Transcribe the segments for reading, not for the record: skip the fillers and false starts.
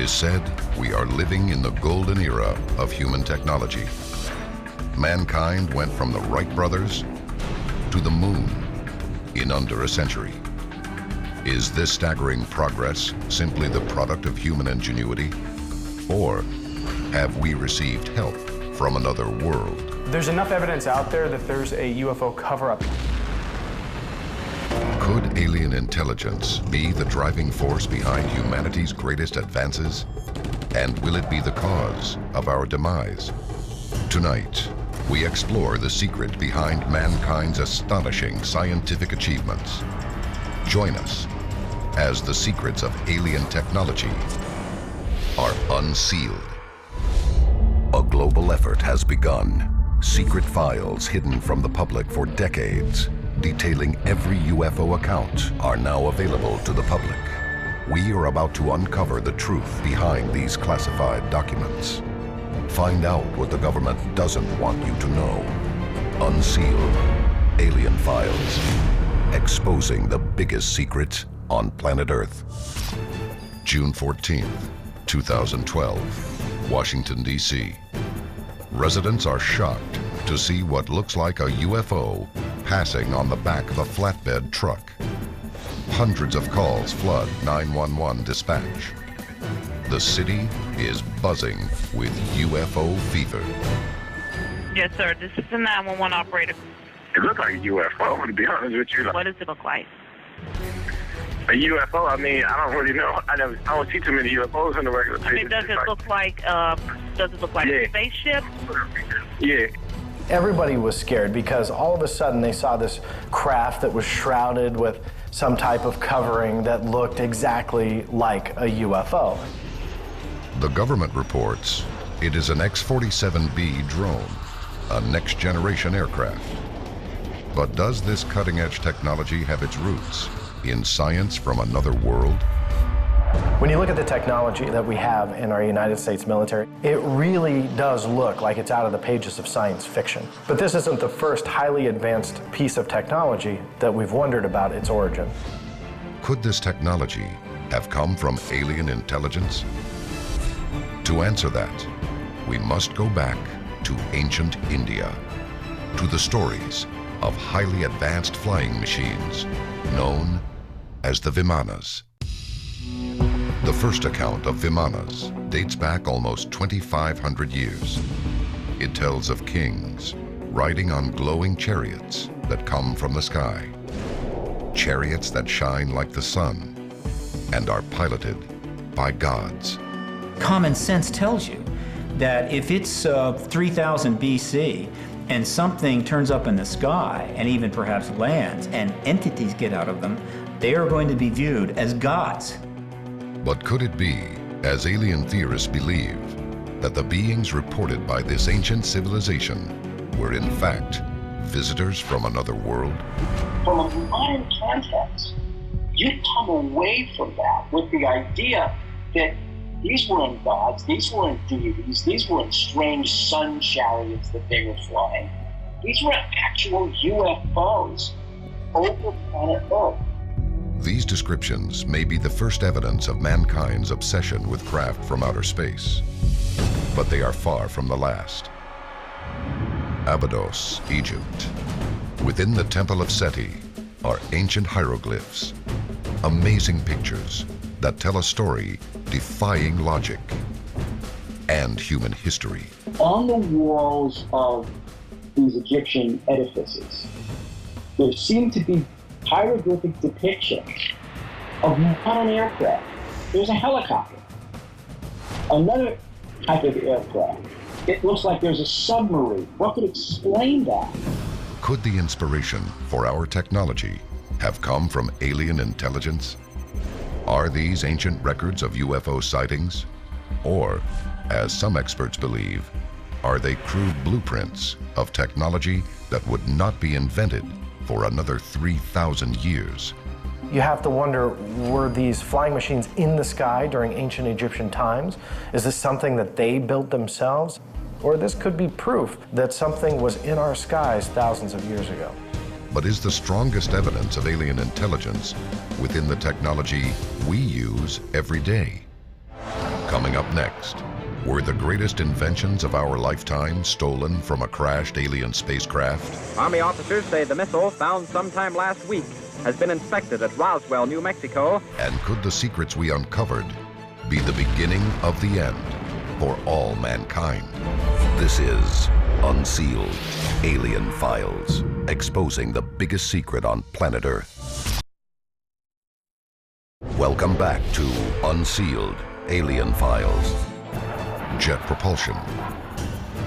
is said we are living in the golden era of human technology. Mankind went from the Wright brothers to the moon in under a century. Is this staggering progress simply the product of human ingenuity? Or have we received help from another world? There's enough evidence out there that there's a UFO cover-up. Could alien intelligence be the driving force behind humanity's greatest advances? And will it be the cause of our demise? Tonight, we explore the secret behind mankind's astonishing scientific achievements. Join us as the secrets of alien technology are unsealed. A global effort has begun. Secret files hidden from the public for decades, detailing every UFO account, are now available to the public. We are about to uncover the truth behind these classified documents. Find out what the government doesn't want you to know. Unsealed. Alien Files. Exposing the biggest secrets on planet Earth. June 14th, 2012, Washington, D.C. Residents are shocked to see what looks like a UFO passing on the back of a flatbed truck. Hundreds of calls flood 911 dispatch. The city is buzzing with UFO fever. Yes, sir. This is the 911 operator. It looks like a UFO, to be honest with you. What does it look like? A UFO, I mean, I don't really know. I don't see too many UFOs in the regular I mean, does it look like a spaceship? Yeah. Everybody was scared because all of a sudden they saw this craft that was shrouded with some type of covering that looked exactly like a UFO. The government reports it is an X-47B drone, a next-generation aircraft. But does this cutting-edge technology have its roots in science from another world? When you look at the technology that we have in our United States military, it really does look like it's out of the pages of science fiction. But this isn't the first highly advanced piece of technology that we've wondered about its origin. Could this technology have come from alien intelligence? To answer that, we must go back to ancient India, to the stories of highly advanced flying machines known as the Vimanas. The first account of Vimanas dates back almost 2,500 years. It tells of kings riding on glowing chariots that come from the sky. Chariots that shine like the sun and are piloted by gods. Common sense tells you that if it's 3000 BC and something turns up in the sky and even perhaps lands and entities get out of them, they are going to be viewed as gods. But could it be, as alien theorists believe, that the beings reported by this ancient civilization were in fact visitors from another world? From a modern context, you come away from that with the idea that these weren't gods, these weren't deities, these weren't strange sun chariots that they were flying. These were actual UFOs over planet Earth. These descriptions may be the first evidence of mankind's obsession with craft from outer space, but they are far from the last. Abydos, Egypt. Within the Temple of Seti are ancient hieroglyphs, amazing pictures that tell a story defying logic and human history. On the walls of these Egyptian edifices, there seem to be hieroglyphic depictions of modern aircraft. There's a helicopter, another type of aircraft. It looks like there's a submarine. What could explain that? Could the inspiration for our technology have come from alien intelligence? Are these ancient records of UFO sightings? Or, as some experts believe, are they crude blueprints of technology that would not be invented for another 3,000 years? You have to wonder, were these flying machines in the sky during ancient Egyptian times? Is this something that they built themselves? Or this could be proof that something was in our skies thousands of years ago. But is the strongest evidence of alien intelligence within the technology we use every day? Coming up next, were the greatest inventions of our lifetime stolen from a crashed alien spacecraft? Army officers say the missile found sometime last week has been inspected at Roswell, New Mexico. And could the secrets we uncovered be the beginning of the end for all mankind? This is Unsealed, Alien Files, exposing the biggest secret on planet Earth. Welcome back to Unsealed, Alien Files. Jet propulsion,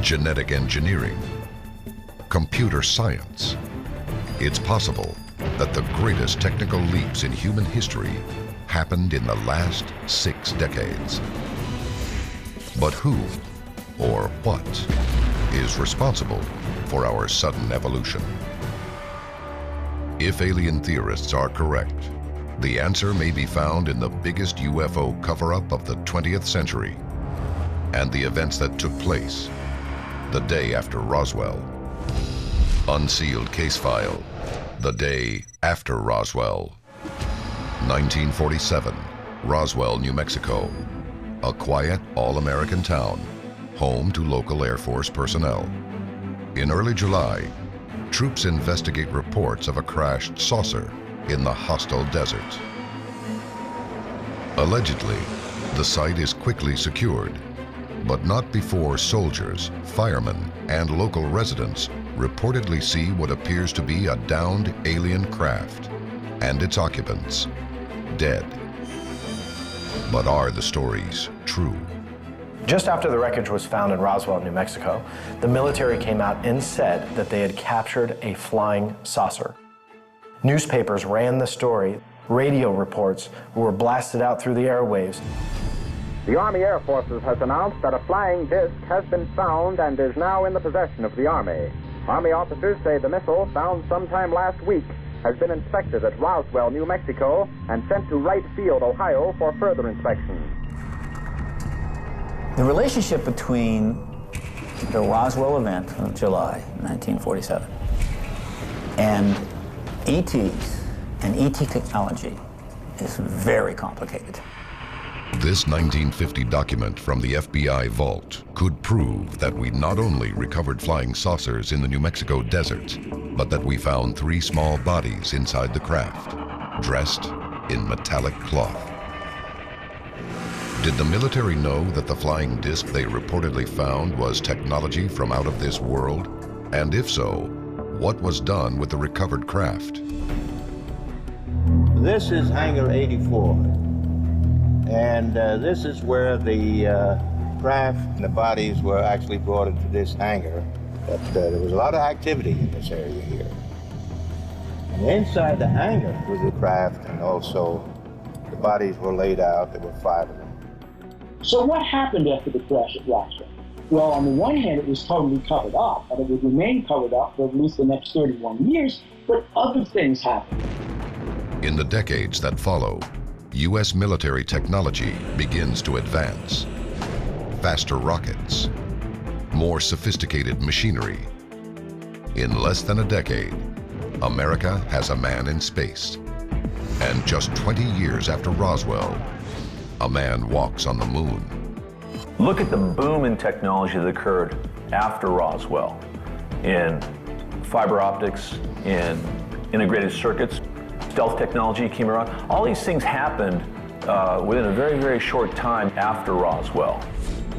genetic engineering, computer science. It's possible that the greatest technical leaps in human history happened in the last 6 decades. But who or what is responsible for our sudden evolution? If alien theorists are correct, the answer may be found in the biggest UFO cover-up of the 20th century and the events that took place the day after Roswell. Unsealed case file, the day after Roswell. 1947, Roswell, New Mexico. A quiet, all-American town, home to local Air Force personnel. In early July, troops investigate reports of a crashed saucer in the hostile desert. Allegedly, the site is quickly secured, but not before soldiers, firemen, and local residents reportedly see what appears to be a downed alien craft and its occupants dead. But are the stories true? Just after the wreckage was found in Roswell, New Mexico, the military came out and said that they had captured a flying saucer. Newspapers ran the story. Radio reports were blasted out through the airwaves. The Army Air Forces has announced that a flying disc has been found and is now in the possession of the Army. Army officers say the missile, found sometime last week, has been inspected at Roswell, New Mexico, and sent to Wright Field, Ohio, for further inspection. The relationship between the Roswell event of July 1947 and ETs and ET technology is very complicated. This 1950 document from the FBI vault could prove that we not only recovered flying saucers in the New Mexico desert, but that we found 3 small bodies inside the craft, dressed in metallic cloth. Did the military know that the flying disc they reportedly found was technology from out of this world? And if so, what was done with the recovered craft? This is Hangar 84, and this is where the craft and the bodies were actually brought into this hangar. But there was a lot of activity in this area here. And inside the hangar was the craft, and also the bodies were laid out. There were 5 of them. So what happened after the crash at Roswell? Well, on the one hand, it was totally covered up, and it would remain covered up for at least the next 31 years, but other things happened. In the decades that follow, U.S. military technology begins to advance. Faster rockets, more sophisticated machinery. In less than a decade, America has a man in space. And just 20 years after Roswell, a man walks on the moon. Look at the boom in technology that occurred after Roswell in fiber optics, in integrated circuits. Stealth technology came around. All these things happened within a very, very short time after Roswell.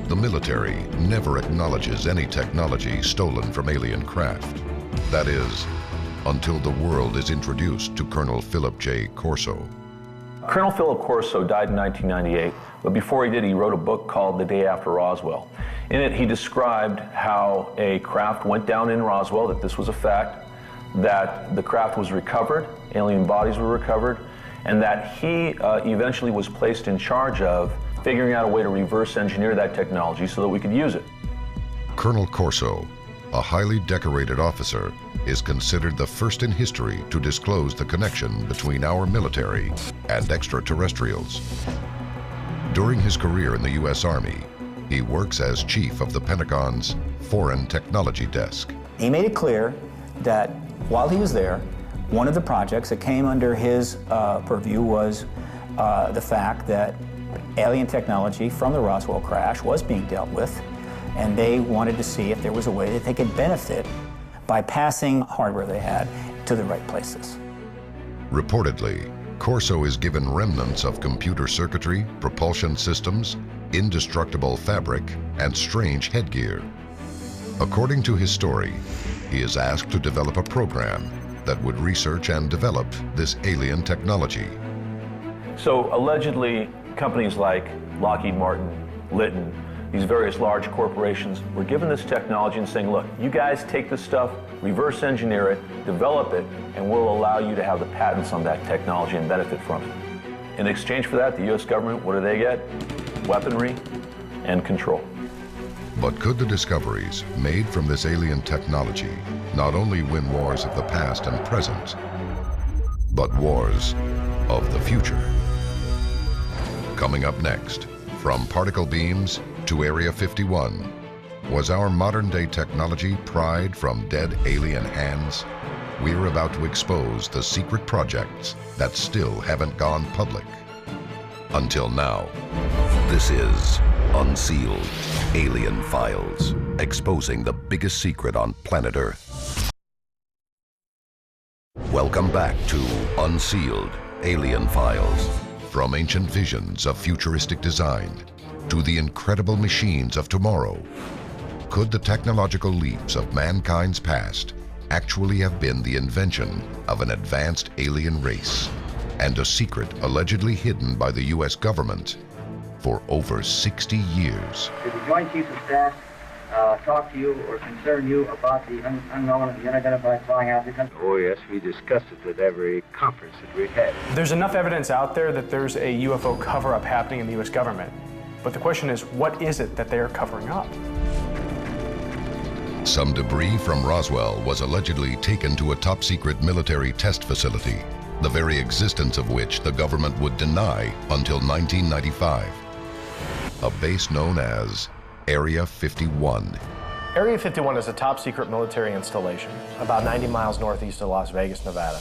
The military never acknowledges any technology stolen from alien craft. That is, until the world is introduced to Colonel Philip J. Corso. Colonel Philip Corso died in 1998, but before he did, he wrote a book called The Day After Roswell. In it, he described how a craft went down in Roswell, that this was a fact, that the craft was recovered, alien bodies were recovered, and that he eventually was placed in charge of figuring out a way to reverse engineer that technology so that we could use it. Colonel Corso, a highly decorated officer, is considered the first in history to disclose the connection between our military and extraterrestrials. During his career in the U.S. Army, he works as chief of the Pentagon's Foreign Technology Desk. He made it clear that while he was there, one of the projects that came under his purview was the fact that Alien technology from the Roswell crash was being dealt with, and they wanted to see if there was a way that they could benefit by passing hardware they had to the right places. Reportedly, Corso is given remnants of computer circuitry, propulsion systems, indestructible fabric, and strange headgear. According to his story, he is asked to develop a program that would research and develop this alien technology. So allegedly, companies like Lockheed Martin, Litton, these various large corporations were given this technology and saying, look, you guys take this stuff, reverse engineer it, develop it, and we'll allow you to have the patents on that technology and benefit from it. In exchange for that, the US government, what do they get? Weaponry and control. But could the discoveries made from this alien technology not only win wars of the past and present, but wars of the future? Coming up next, from particle beams to Area 51, was our modern-day technology pried from dead alien hands? We're about to expose the secret projects that still haven't gone public. Until now, this is Unsealed, Alien Files, exposing the biggest secret on planet Earth. Welcome back to Unsealed, Alien Files. From ancient visions of futuristic design to the incredible machines of tomorrow, could the technological leaps of mankind's past actually have been the invention of an advanced alien race and a secret allegedly hidden by the US government for over 60 years? Did the Joint Chiefs of Staff talk to you or concern you about the unknown and the unidentified flying object? Oh, yes, we discussed it at every conference that we've had. There's enough evidence out there that there's a UFO cover-up happening in the US government. But the question is, what is it that they are covering up? Some debris from Roswell was allegedly taken to a top-secret military test facility, the very existence of which the government would deny until 1995. A base known as Area 51. Area 51 is a top-secret military installation about 90 miles northeast of Las Vegas, Nevada.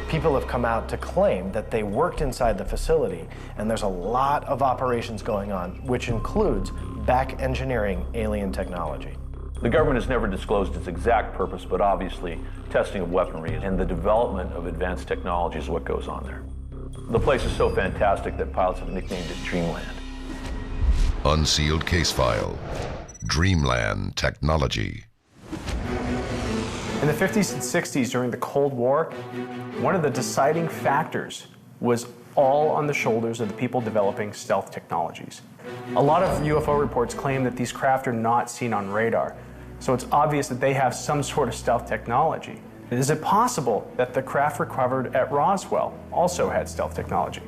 People have come out to claim that they worked inside the facility, and there's a lot of operations going on, which includes back engineering alien technology. The government has never disclosed its exact purpose, but obviously testing of weaponry and the development of advanced technology is what goes on there. The place is so fantastic that pilots have nicknamed it Dreamland. Unsealed case file, Dreamland technology. In the 50s and 60s during the Cold War, one of the deciding factors was all on the shoulders of the people developing stealth technologies. A lot of UFO reports claim that these craft are not seen on radar, so it's obvious that they have some sort of stealth technology. Is it possible that the craft recovered at Roswell also had stealth technology?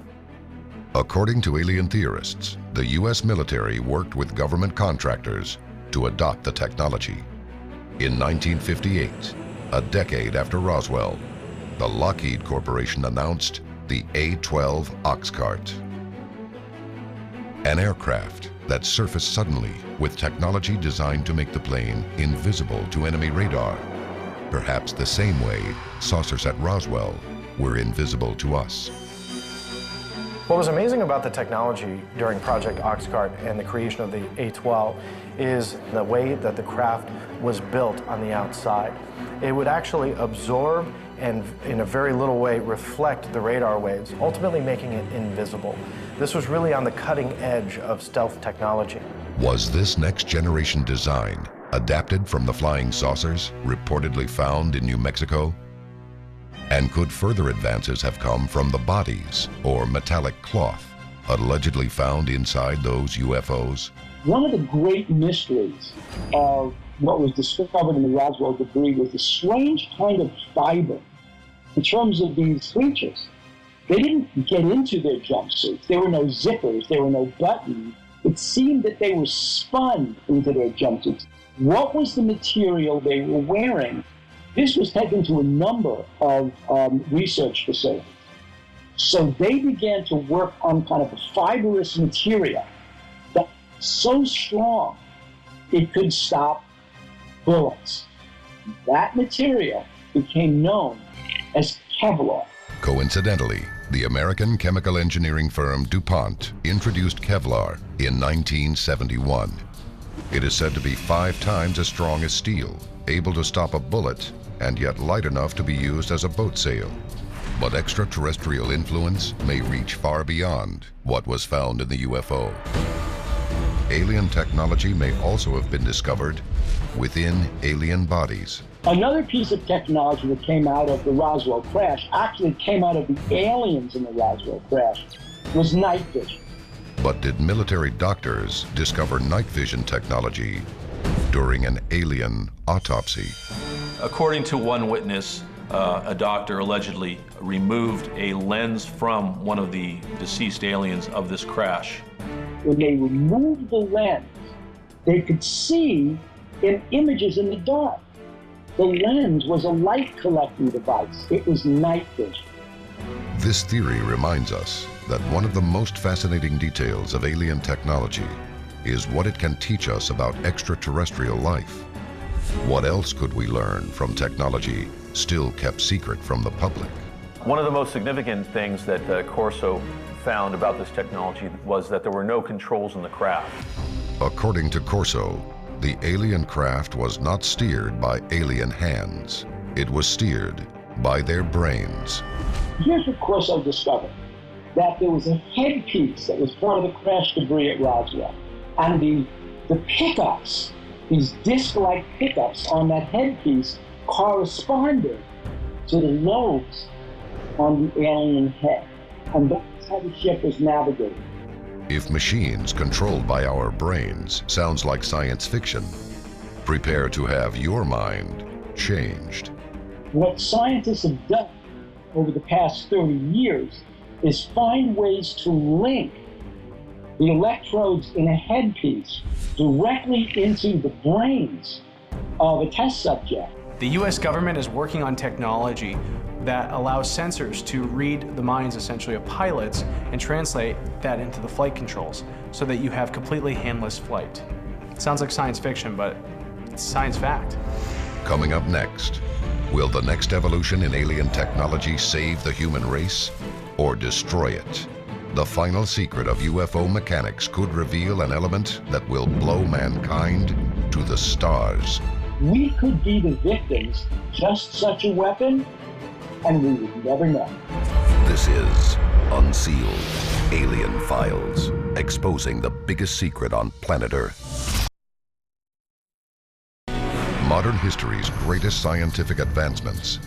According to alien theorists, the US military worked with government contractors to adopt the technology. In 1958, a decade after Roswell, the Lockheed Corporation announced the A-12 Oxcart, an aircraft that surfaced suddenly with technology designed to make the plane invisible to enemy radar, perhaps the same way saucers at Roswell were invisible to us. What was amazing about the technology during Project Oxcart and the creation of the A-12 is the way that the craft was built on the outside. It would actually absorb and in a very little way reflect the radar waves, ultimately making it invisible. This was really on the cutting edge of stealth technology. Was this next generation design adapted from the flying saucers reportedly found in New Mexico? And could further advances have come from the bodies or metallic cloth allegedly found inside those UFOs? One of the great mysteries of what was discovered in the Roswell debris was the strange kind of fiber in terms of these creatures. They didn't get into their jumpsuits. There were no zippers. There were no buttons. It seemed that they were spun into their jumpsuits. What was the material they were wearing? This was taken to a number of research facilities. So they began to work on kind of a fibrous material that was so strong it could stop bullets. That material became known as Kevlar. Coincidentally, The American chemical engineering firm DuPont introduced Kevlar in 1971. It is said to be 5 times as strong as steel, able to stop a bullet, and yet light enough to be used as a boat sail. But extraterrestrial influence may reach far beyond what was found in the UFO. Alien technology may also have been discovered within alien bodies. Another piece of technology that came out of the Roswell crash, actually came out of the aliens in the Roswell crash, was night vision. But did military doctors discover night vision technology during an alien autopsy? According to one witness, a doctor allegedly removed a lens from one of the deceased aliens of this crash. When they removed the lens, they could see in images in the dark. The lens was a light collecting device. It was night vision. This theory reminds us that one of the most fascinating details of alien technology is what it can teach us about extraterrestrial life. What else could we learn from technology still kept secret from the public? One of the most significant things that Corso found about this technology was that there were no controls in the craft. According to Corso, the alien craft was not steered by alien hands. It was steered by their brains. Here's what Corso discovered, that there was a headpiece that was part of the crash debris at Roswell. And the pickups, these disc-like pickups on that headpiece corresponded to the lobes on the alien head. And that's how the ship was navigating. If machines controlled by our brains sounds like science fiction, prepare to have your mind changed. What scientists have done over the past 30 years is find ways to link the electrodes in a headpiece directly into the brains of a test subject. The US government is working on technology that allows sensors to read the minds essentially of pilots and translate that into the flight controls so that you have completely handless flight. It sounds like science fiction, but it's science fact. Coming up next, will the next evolution in alien technology save the human race or destroy it? The final secret of UFO mechanics could reveal an element that will blow mankind to the stars. We could be the victims of just such a weapon, and we would never know. This is Unsealed, Alien Files, exposing the biggest secret on planet Earth. Modern history's greatest scientific advancements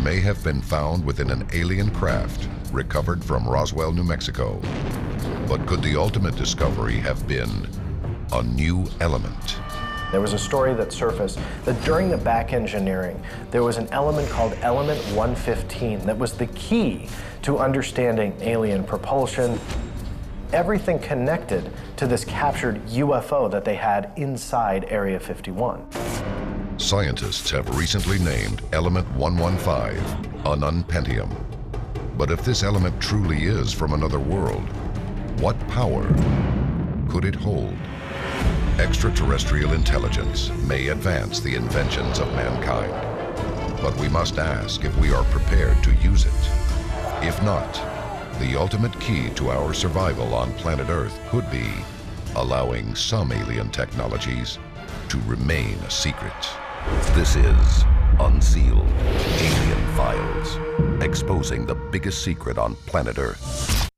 may have been found within an alien craft recovered from Roswell, New Mexico. But could the ultimate discovery have been a new element? There was a story that surfaced that during the back engineering, there was an element called element 115 that was the key to understanding alien propulsion, everything connected to this captured UFO that they had inside Area 51. Scientists have recently named element 115 an unpentium. But if this element truly is from another world, what power could it hold? Extraterrestrial intelligence may advance the inventions of mankind, but we must ask if we are prepared to use it. If not, the ultimate key to our survival on planet Earth could be allowing some alien technologies to remain a secret. This is Unsealed, Alien Files, exposing the biggest secret on planet Earth.